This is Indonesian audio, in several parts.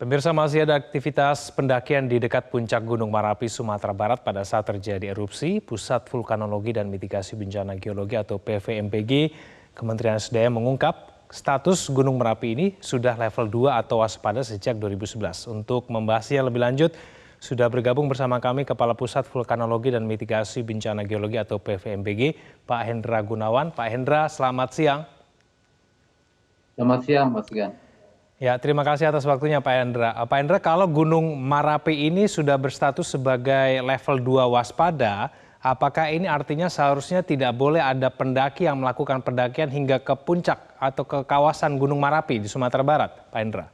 Pemirsa, masih ada aktivitas pendakian di dekat puncak Gunung Marapi, Sumatera Barat pada saat terjadi erupsi. Pusat Vulkanologi dan Mitigasi Bencana Geologi atau PVMBG, Kementerian SDM mengungkap status Gunung Merapi ini sudah level 2 atau waspada sejak 2011. Untuk membahasnya lebih lanjut, sudah bergabung bersama kami Kepala Pusat Vulkanologi dan Mitigasi Bencana Geologi atau PVMBG, Pak Hendra Gunawan. Pak Hendra, selamat siang. Selamat siang, Mas Gan. Ya, terima kasih atas waktunya Pak Hendra. Pak Hendra, kalau Gunung Marapi ini sudah berstatus sebagai level 2 waspada, apakah ini artinya seharusnya tidak boleh ada pendaki yang melakukan pendakian hingga ke puncak atau ke kawasan Gunung Marapi di Sumatera Barat, Pak Hendra?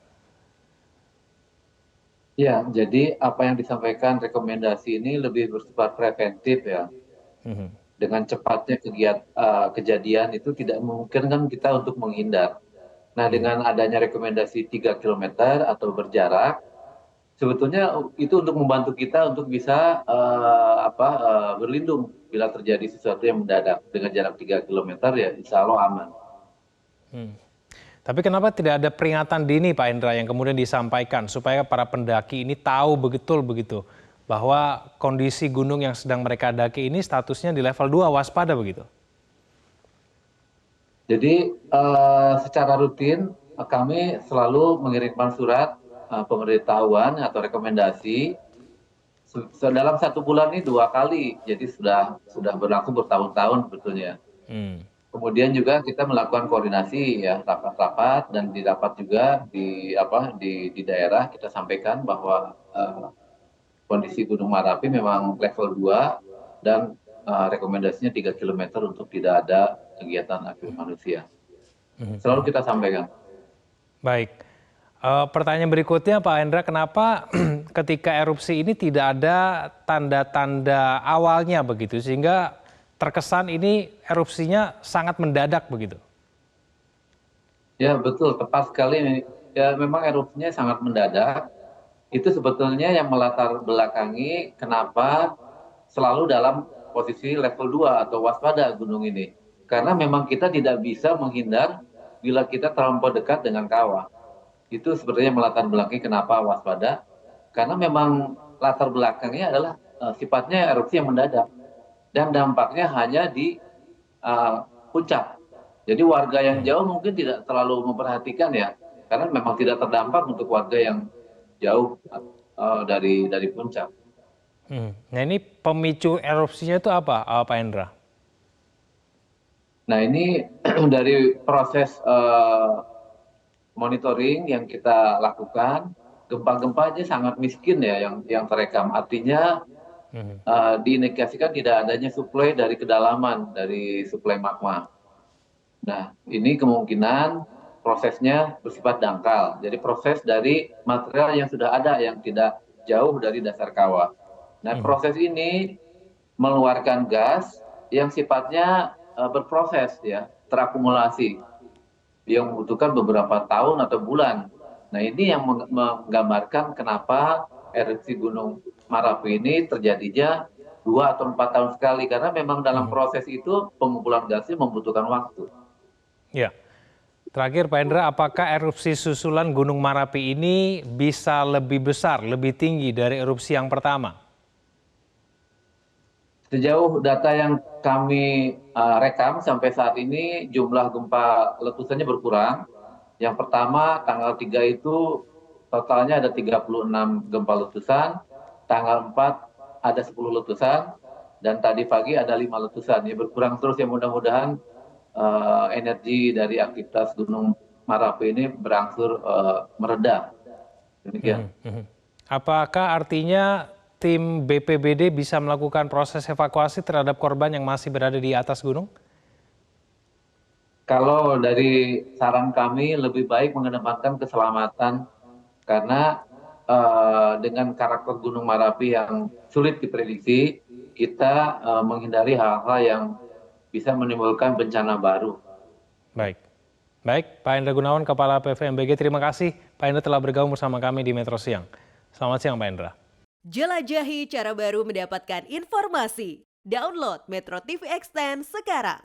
Ya, jadi apa yang disampaikan rekomendasi ini lebih bersifat preventif ya. Dengan cepatnya kejadian itu tidak memungkinkan kita untuk menghindar. Nah, dengan adanya rekomendasi 3 kilometer atau berjarak, sebetulnya itu untuk membantu kita untuk bisa berlindung bila terjadi sesuatu yang mendadak. Dengan jarak 3 kilometer ya insya Allah aman. Tapi kenapa tidak ada peringatan dini Pak Hendra yang kemudian disampaikan supaya para pendaki ini tahu betul begitu bahwa kondisi gunung yang sedang mereka daki ini statusnya di level 2 waspada begitu? Jadi secara rutin kami selalu mengirimkan surat pemberitahuan atau rekomendasi dalam 1 bulan ini 2 kali. Jadi sudah berlangsung bertahun-tahun sebetulnya. Kemudian juga kita melakukan koordinasi ya, rapat-rapat, dan di rapat juga di daerah kita sampaikan bahwa kondisi Gunung Marapi memang level 2 dan rekomendasinya 3 kilometer untuk tidak ada kegiatan aktif manusia. Selalu kita sampaikan. Baik. Pertanyaan berikutnya Pak Hendra, kenapa ketika erupsi ini tidak ada tanda-tanda awalnya begitu sehingga terkesan ini erupsinya sangat mendadak begitu? Ya betul, tepat sekali. Ya memang erupsinya sangat mendadak. Itu sebetulnya yang melatar belakangi kenapa selalu dalam posisi level 2 atau waspada gunung ini. Karena memang kita tidak bisa menghindar bila kita terlampau dekat dengan kawah. Itu sebenarnya melatar belakangi kenapa waspada. Karena memang latar belakangnya adalah sifatnya erupsi yang mendadak. Dan dampaknya hanya di puncak. Jadi warga yang jauh mungkin tidak terlalu memperhatikan ya. Karena memang tidak terdampak untuk warga yang jauh dari puncak. Nah ini pemicu erupsinya itu apa Pak Hendra? Nah ini dari proses monitoring yang kita lakukan, gempa-gempa aja sangat miskin ya yang terekam. Artinya diindikasikan tidak adanya suplai dari kedalaman, dari suplai magma. Nah ini kemungkinan prosesnya bersifat dangkal. Jadi proses dari material yang sudah ada yang tidak jauh dari dasar kawah. Nah proses ini mengeluarkan gas yang sifatnya berproses ya, terakumulasi yang membutuhkan beberapa tahun atau bulan. Nah ini yang menggambarkan kenapa erupsi Gunung Marapi ini terjadinya 2 atau 4 tahun sekali, karena memang dalam proses itu pengumpulan gasnya membutuhkan waktu. Ya. Terakhir Pak Hendra, apakah erupsi susulan Gunung Marapi ini bisa lebih besar, lebih tinggi dari erupsi yang pertama? Sejauh data yang kami rekam sampai saat ini, jumlah gempa letusannya berkurang. Yang pertama tanggal 3 itu totalnya ada 36 gempa letusan, tanggal 4 ada 10 letusan, dan tadi pagi ada 5 letusan. Ya berkurang terus ya, mudah-mudahan energi dari aktivitas Gunung Marapi ini berangsur mereda. Demikian. Apakah artinya tim BPBD bisa melakukan proses evakuasi terhadap korban yang masih berada di atas gunung? Kalau dari saran kami lebih baik mengedepankan keselamatan, karena dengan karakter Gunung Marapi yang sulit diprediksi, kita menghindari hal-hal yang bisa menimbulkan bencana baru. Baik. Baik, Pak Hendra Gunawan, Kepala PVMBG, terima kasih Pak Hendra telah bergabung bersama kami di Metro Siang. Selamat siang Pak Hendra. Jelajahi cara baru mendapatkan informasi. Download Metro TV Extend sekarang.